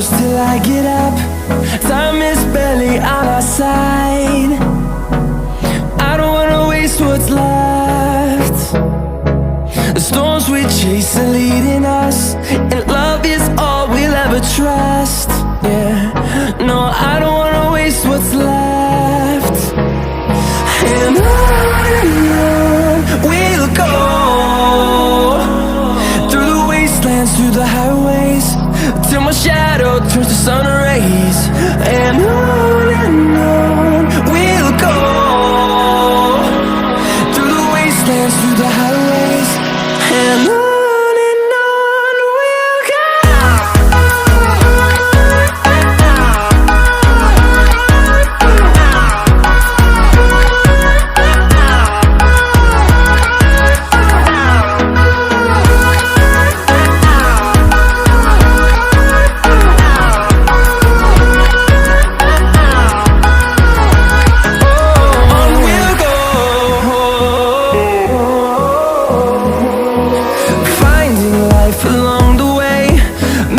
close till I get up. Time is barely on our side. I don't wanna waste what's left. The storms we chase are leading us, and love is all we'll ever trust. Yeah, no, I don't wanna waste what's left. And on we'll go, through the wastelands, through the highways, till my shadow turns to sun rays. And on we'll go, through the wastelands, through the highways, and on we'll go. Along the way,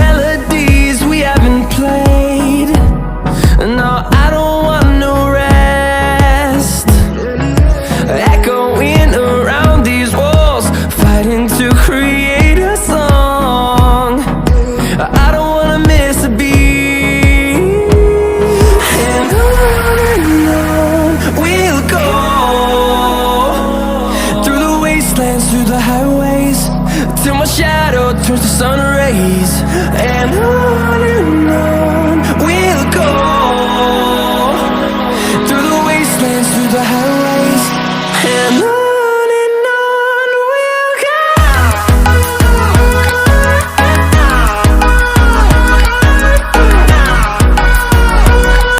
melodies we haven't played. No, I don't want no rest. Echoing around these walls, fighting to create a song. I don't wanna miss a beat. And on we'll go, through the wastelands, through the highways, till my shadow turns to sun rays. And on we'll go, through the wastelands, through the highways, and on.